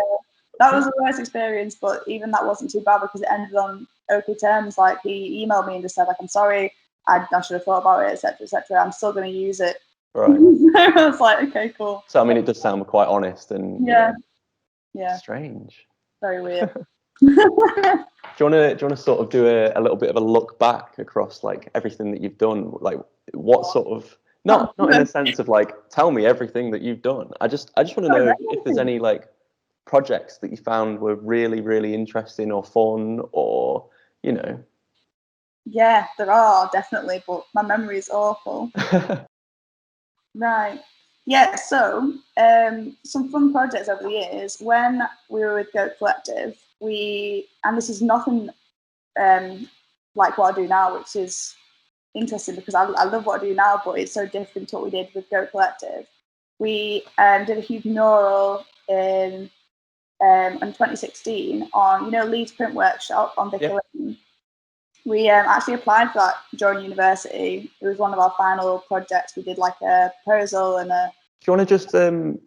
that was the worst experience, but even that wasn't too bad because it ended on okay terms. Like, he emailed me and just said, like, I'm sorry, I should have thought about it, etc., etc. I'm still going to use it. Right. I was like, okay, cool. So I mean, it does sound quite honest and yeah, strange. Very weird. Do you want to sort of do a little bit of a look back across like everything that you've done? Like, what sort of, not in a sense of like, tell me everything that you've done. I just want to know if there's any like projects that you found were really, really interesting or fun, or Yeah, there are definitely, but my memory is awful. Right. Yeah, so some fun projects over the years. When we were with Goat Collective, and this is nothing like what I do now, which is interesting because I love what I do now, but it's so different to what we did with Goat Collective. We did a huge mural in 2016 on, Leeds Print Workshop on Vicar Lane. We actually applied for that during university. It was one of our final projects. We did like a proposal and a... Do you want to just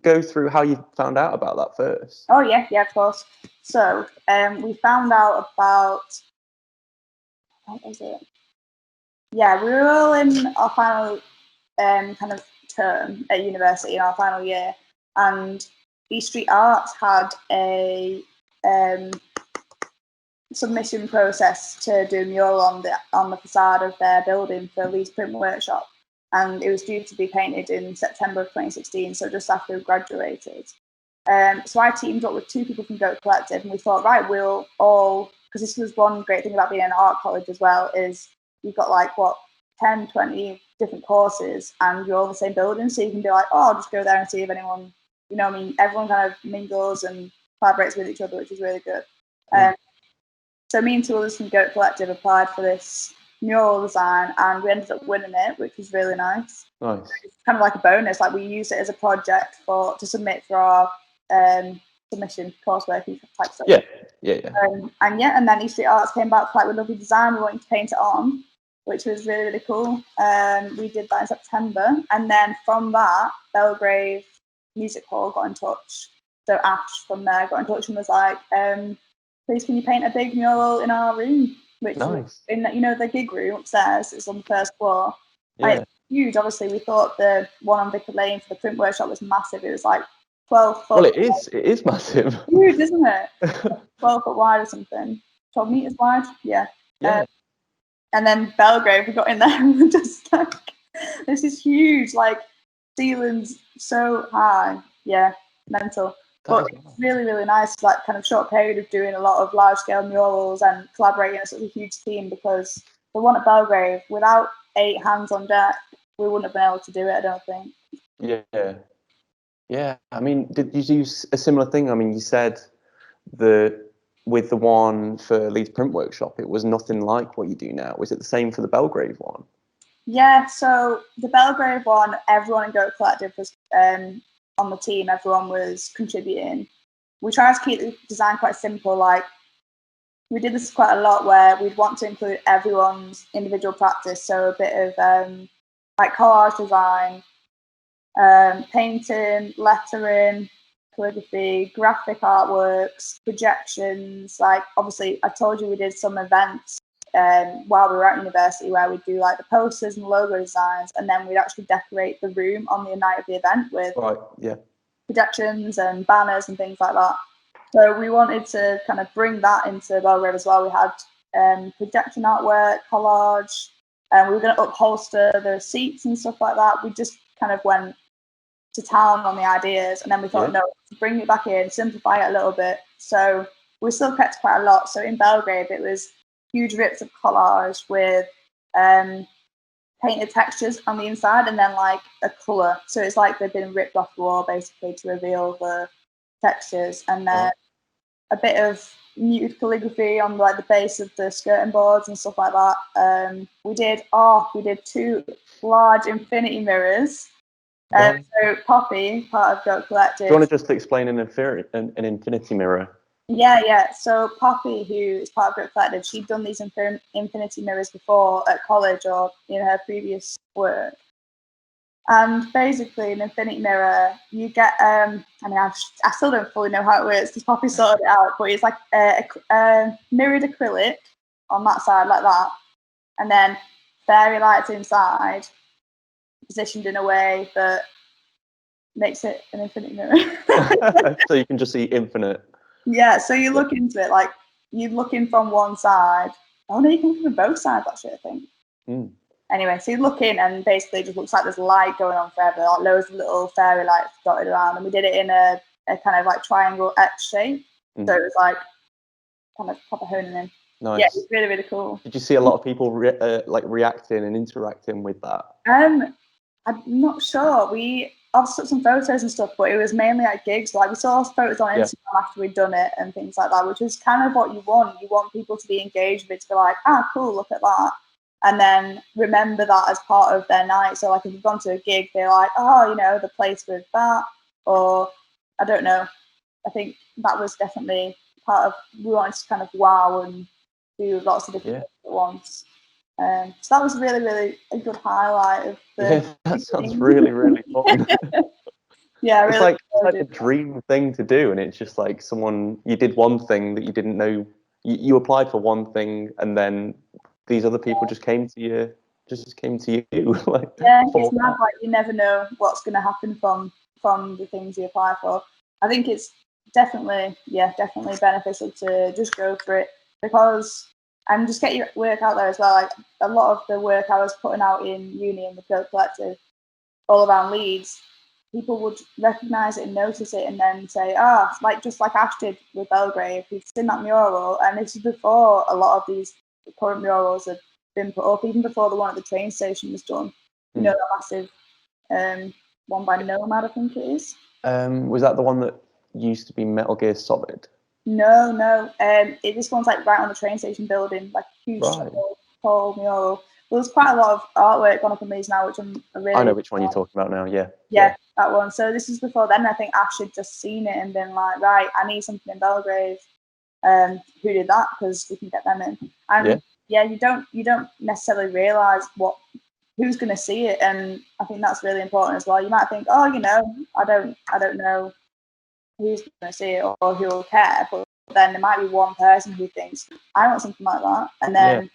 go through how you found out about that first? Oh, yeah, of course. So we found out about... What was it? Yeah, we were all in our final kind of term at university in our final year, and East Street Arts had a submission process to do a mural on the facade of their building for Leeds Print Workshop, and it was due to be painted in September of 2016, so just after we graduated. So I teamed up with 2 people from Goat Collective, and we thought, right, we'll all, because this was one great thing about being in an art college as well, is you've got 10, 20 different courses, and you're all in the same building, so you can be like, oh, I'll just go there and see if anyone, everyone kind of mingles and collaborates with each other, which is really good. So me and 2 others from Goat Collective applied for this mural design, and we ended up winning it, which was really nice. Nice. It's kind of like a bonus. Like, we used it as a project to submit for our submission coursework type stuff. Yeah. And then East Street Arts came back with lovely design. We wanted to paint it on, which was really, really cool. We did that in September, and then from that, Belgrave Music Hall got in touch. So Ash from there got in touch and was like, please can you paint a big mural in our room, which was in the gig room upstairs. It's on the first floor. Yeah. It's huge. Obviously, we thought the one on Vicar Lane for the print workshop was massive. It was 12 foot. Well, it is massive. Huge, isn't it? 12 foot wide or something. 12 meters wide. Yeah. And then Belgrave, we got in there and we were just this is huge, ceilings so high. Yeah, mental. But it's really, really nice, kind of short period of doing a lot of large scale murals and collaborating as such a huge team, because the one at Belgrave, without 8 hands on deck, we wouldn't have been able to do it, I don't think. Yeah. I mean, did you do a similar thing? I mean, you said with the one for Leeds Print Workshop, it was nothing like what you do now. Was it the same for the Belgrave one? Yeah, so the Belgrave one, everyone in Goat Collective was on the team, everyone was contributing. We tried to keep the design quite simple. We did this quite a lot, where we'd want to include everyone's individual practice, so a bit of collage design, painting, lettering, calligraphy, graphic artworks, projections. Obviously, I told you we did some events while we were at university, where we'd do the posters and logo designs, and then we'd actually decorate the room on the night of the event with projections and banners and things like that. So we wanted to kind of bring that into Belgrave as well. We had projection artwork, collage, and we were going to upholster the seats and stuff like that. We just kind of went to town on the ideas, and then we thought, no, bring it back in, simplify it a little bit. So we still kept quite a lot. So in Belgrave, it was huge rips of collage with painted textures on the inside, and then a colour. So it's they've been ripped off the wall basically to reveal the textures, and then a bit of muted calligraphy on the base of the skirting boards and stuff like that. We did 2 large infinity mirrors. So Poppy, part of Goat Collective. Do you want to just explain an infinity mirror? Yeah. So Poppy, who is part of Goat Collective, she'd done these infinity mirrors before at college or in her previous work. And basically, an infinity mirror, you get, I still don't fully know how it works because Poppy sorted it out, but it's a mirrored acrylic on that side like that, and then fairy lights inside, positioned in a way that makes it an infinite mirror. So you can just see infinite. Yeah, so you look into it, you're looking from one side. Oh no, you can look from both sides actually, I think. Anyway, so you look in and basically it just looks like there's light going on forever, loads of little fairy lights dotted around, and we did it in a kind of triangle X shape. So it was kind of proper honing in. Nice. Yeah, it's really, really cool. Did you see a lot of people reacting and interacting with that? I'm not sure. We obviously took some photos and stuff, but it was mainly at gigs. Like we saw photos on Instagram after we'd done it and things like that, which is kind of what you want. You want people to be engaged with it, to be like, cool, look at that. And then remember that as part of their night. So like if you've gone to a gig, they're like, the place with that. Or I don't know. I think that was definitely part of, we wanted to kind of wow and do lots of different things at once. So that was really, really a good highlight of the. Yeah, that sounds really, really fun. Yeah, it's really like a dream thing to do, and it's just like you did one thing that you didn't know. You applied for one thing, and then these other people just came to you. Like, it's mad. Like you never know what's going to happen from the things you apply for. I think it's definitely beneficial to just go for it, because and just get your work out there as well. Like a lot of the work I was putting out in uni and the Field Collective, all around Leeds, people would recognise it and notice it and then say, just like Ash did with Belgrave, we've seen that mural, and this is before a lot of these current murals had been put up, even before the one at the train station was done. You know, the massive one by Nomad, I think it is. Was that the one that used to be Metal Gear Solid? No. This one's like right on the train station building, like a huge tall mural. There's quite a lot of artwork gone up on these now, which I'm really. I know which one you're talking about now. Yeah, that one. So this is before then. I think Ash had just seen it and been like, right, I need something in Belgrave. Who did that? Because we can get them in. And you don't necessarily realise who's going to see it, and I think that's really important as well. You might think, I don't know who's going to see it or who will care, but then there might be one person who thinks, I want something like that, and then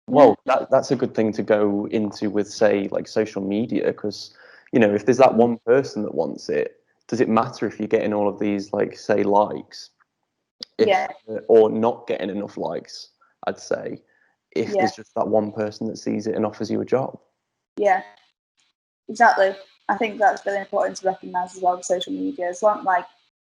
Well, that's a good thing to go into with, say, like social media, because if there's that one person that wants it, does it matter if you're getting all of these, like, say, likes, or not getting enough likes? I'd say if there's just that one person that sees it and offers you a job. Yeah, exactly. I think that's really important to recognise as well with social media. As long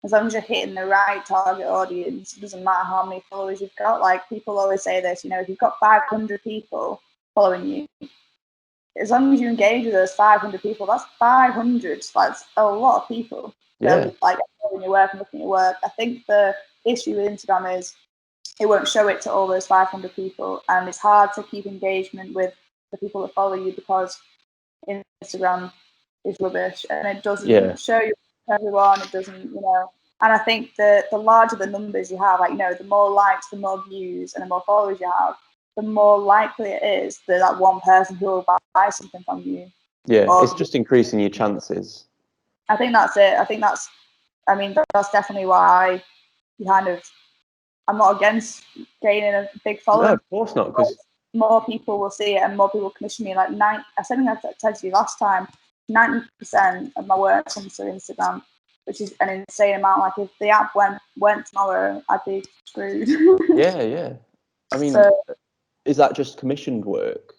as you're hitting the right target audience, it doesn't matter how many followers you've got. Like people always say this, if you've got 500 people following you, as long as you engage with those 500 people, that's 500. That's a lot of people. Yeah. Like following your work and looking at your work. I think the issue with Instagram is it won't show it to all those 500 people, and it's hard to keep engagement with the people that follow you because Instagram is rubbish and it doesn't show you everyone. It doesn't, And I think the larger the numbers you have, the more likes, the more views, and the more followers you have, the more likely it is that one person who will buy something from you. Yeah, it's just increasing your chances. I think that's it. That's definitely why I'm not against gaining a big following. No, of course not, because more people will see it and more people commission me. Like I think I told you last time, 90% of my work comes through Instagram, which is an insane amount. Like if the app went tomorrow, I'd be screwed. Yeah. I mean, is that just commissioned work?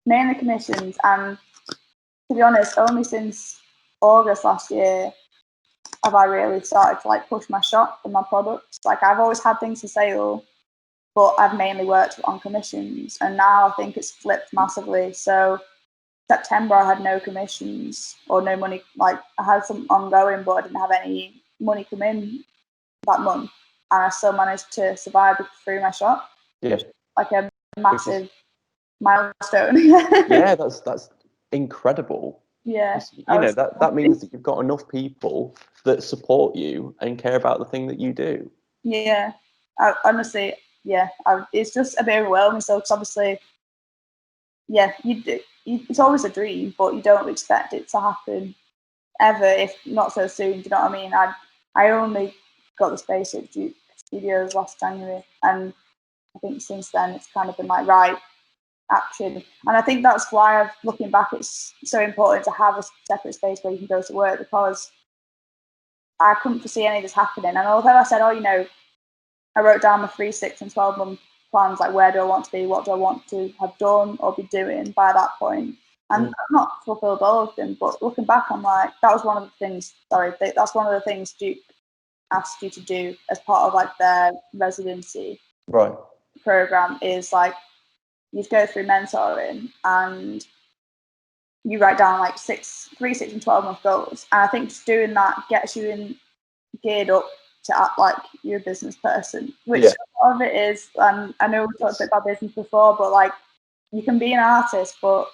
Mainly commissions, and to be honest, only since August last year have I really started to push my shop and my products. Like I've always had things for sale, but I've mainly worked on commissions, and now I think it's flipped massively. So September I had no commissions or no money. Like I had some ongoing, but I didn't have any money come in that month, and I still managed to survive through my shop. Yeah, like a massive milestone. Yeah, that's incredible. Yeah, that means that you've got enough people that support you and care about the thing that you do. Yeah, honestly, it's just a bit overwhelming. So it's obviously, it's always a dream, but you don't expect it to happen ever, if not so soon. Do you know what I mean? I only got the space at Duke Studios last January, and I think since then it's kind of been like, right, action. And I think that's why, looking back, it's so important to have a separate space where you can go to work, because I couldn't foresee any of this happening. And although I said, I wrote down my 3, 6, and 12-month plans, like where do I want to be, what do I want to have done or be doing by that point. And I've not fulfilled all of them, but looking back, I'm like, that was one of the things. Sorry, that's one of the things Duke ask you to do as part of like their residency Right. program is like you go through mentoring and you write down like 3, 6, and 12-month goals. And I think just doing that gets you geared up to act like you're a business person, which a lot of it is. And I know we talked a bit about business before, but like you can be an artist, but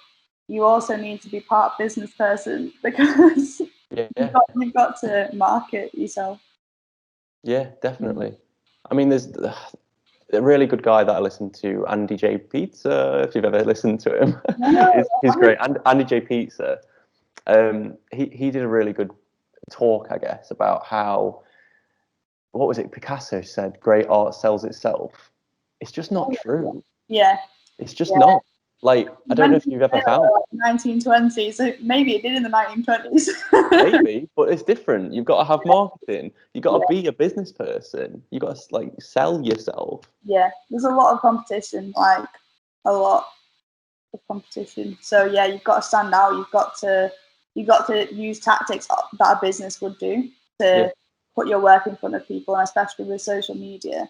you also need to be part business person because you've got to market yourself. Yeah, definitely. I mean, there's a really good guy that I listen to, Andy J. Pizza, if you've ever listened to him. He's great. Andy J. Pizza. He did a really good talk, I guess, about how, what was it, Picasso said, great art sells itself. It's just not true. Yeah. It's just not. Like, I don't know if you've ever found 1920s, so maybe it did in the 1920s. Maybe, but it's different. You've got to have marketing. You've got to be a business person. You've got to like sell yourself. Yeah, there's a lot of competition, like a lot of competition. So yeah, you've got to stand out. You've got to use tactics that a business would do to put your work in front of people, and especially with social media,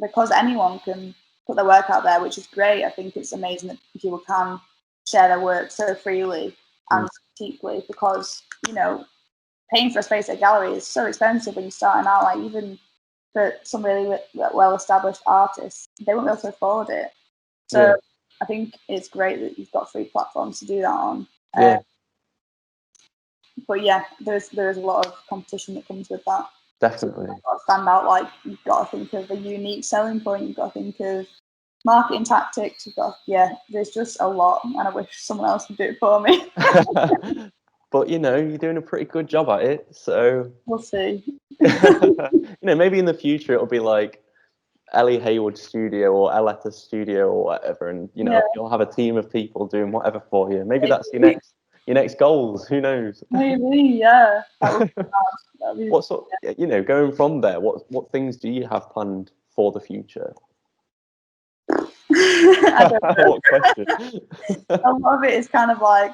because anyone can put their work out there, which is great. I think it's amazing that people can share their work so freely and cheaply, because paying for a space at a gallery is so expensive when you're starting out. Like even for some really well-established artists, they won't be able to afford it. So I think it's great that you've got free platforms to do that on. But yeah, there's a lot of competition that comes with that. Definitely. So you've got to stand out. Like you've got to think of a unique selling point. You've got to think of marketing tactics. There's just a lot, and I wish someone else would do it for me. But you're doing a pretty good job at it, so We'll see. Maybe in the future it'll be like Ellie Heywood studio or Elletta studio or whatever, and you'll have a team of people doing whatever for you. Maybe that's your next goals. Who knows? Maybe, yeah. What sort? Going from there, what things do you have planned for the future? I don't know. What question? A lot of it is kind of like,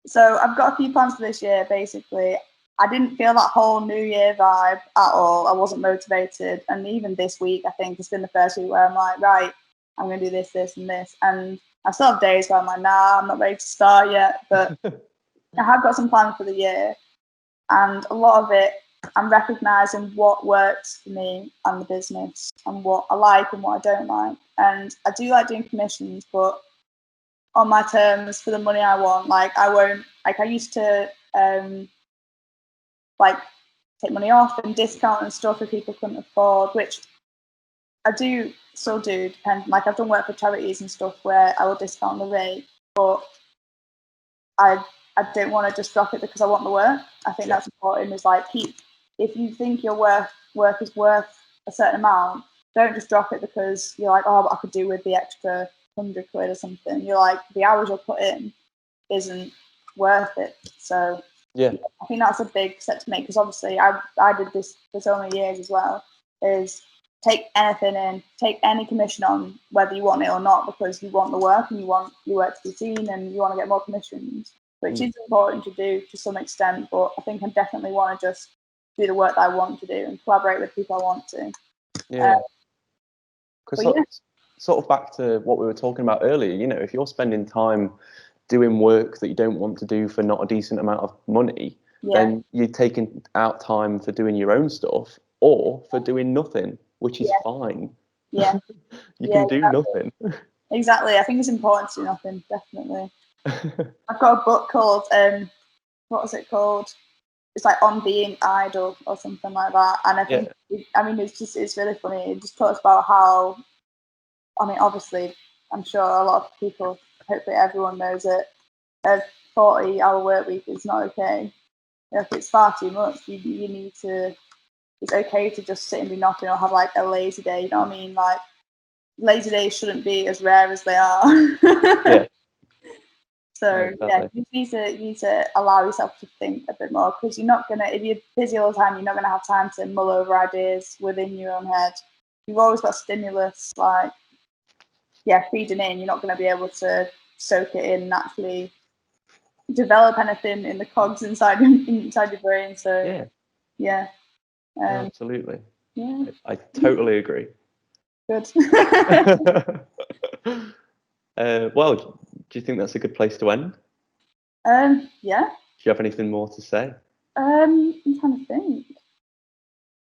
so I've got a few plans for this year. Basically, I didn't feel that whole New Year vibe at all. I wasn't motivated, and even this week, I think it's been the first week where I'm like, right, I'm going to do this, this, and this, and I still have days where I'm like, nah, I'm not ready to start yet, but I have got some plans for the year, and a lot of it, I'm recognising what works for me and the business, and what I like and what I don't like, and I do like doing commissions, but on my terms for the money I want. Like I won't, like I used to like take money off and discount and stuff if people couldn't afford, which I do still do, depend. Like I've done work for charities and stuff where I will discount the rate, but I don't want to just drop it because I want the work. I think that's important, is like if you think your work is worth a certain amount, don't just drop it because you're like, oh, but I could do with the extra £100 or something. You're like, the hours you'll put in isn't worth it. So I think that's a big step to make, because obviously I did this for so many years as well, is take anything in, take any commission on, whether you want it or not, because you want the work and you want your work to be seen and you want to get more commissions, which is important to do to some extent, but I think I definitely want to just do the work that I want to do and collaborate with people I want to. Sort of back to what we were talking about earlier, if you're spending time doing work that you don't want to do for not a decent amount of money, then you're taking out time for doing your own stuff or for doing nothing, which is fine. You can do nothing. Exactly. I think it's important to do nothing, definitely. I've got a book called, what was it called? It's like On Being Idle or something like that. And I think, it's really funny. It just talks about how, obviously, I'm sure a lot of people, hopefully everyone knows it, a 40-hour work week is not okay. If it's far too much, you need to, it's okay to just sit and do nothing or have like a lazy day, you know what I mean? Like, lazy days shouldn't be as rare as they are. So you need to allow yourself to think a bit more, because you're not gonna, if you're busy all the time, you're not gonna have time to mull over ideas within your own head. You've always got stimulus, like feeding in. You're not gonna be able to soak it in and actually develop anything in the cogs inside your brain. So Absolutely. Yeah. I totally agree. Good. Well, do you think that's a good place to end? Yeah. Do you have anything more to say? I'm trying to think.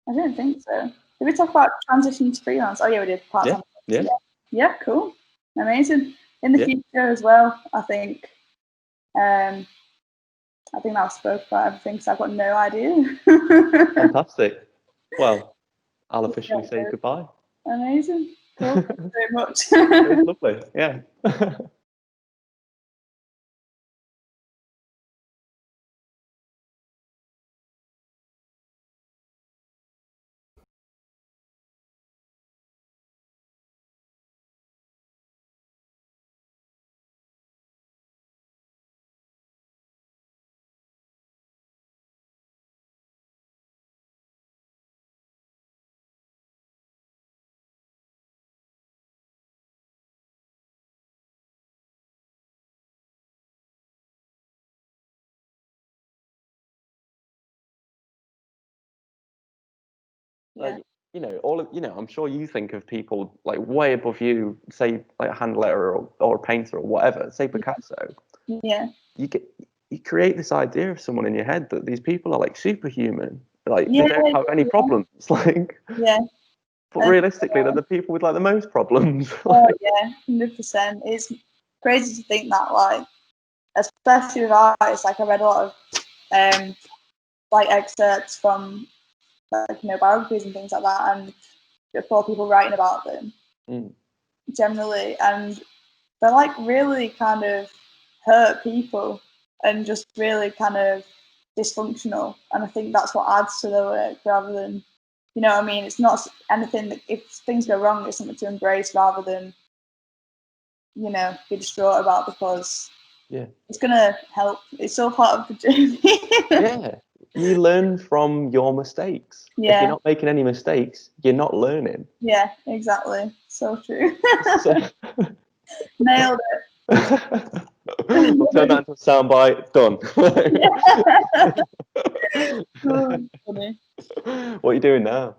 I don't think so. Did we talk about transition to freelance? Oh yeah, we did. Part-time. Yeah. Yeah, cool. Amazing. In the future as well, I think I've spoke about everything because I've got no idea. Fantastic. Well, I'll officially say goodbye. Amazing. Cool. Thank you very much. It was lovely. Yeah. Yeah. I'm sure you think of people like way above you, say like a hand letterer or a painter or whatever, say Picasso. Yeah. You create this idea of someone in your head that these people are like superhuman, like they don't have any problems, like. Yeah. But realistically, they're the people with like the most problems. Oh yeah, 100%. It's crazy to think that, like, especially with artists. Like I read a lot of like excerpts from like biographies and things like that, and for people writing about them generally, and they're like really kind of hurt people and just really kind of dysfunctional. And I think that's what adds to the work rather than, you know what I mean? It's not anything that if things go wrong, it's something to embrace rather than, be distraught about because it's going to help. It's all part of the journey. Yeah. You learn from your mistakes. Yeah. If you're not making any mistakes, you're not learning. Yeah, exactly. So true. Nailed it. We'll turn that into a soundbite. Done. Oh, funny. What are you doing now?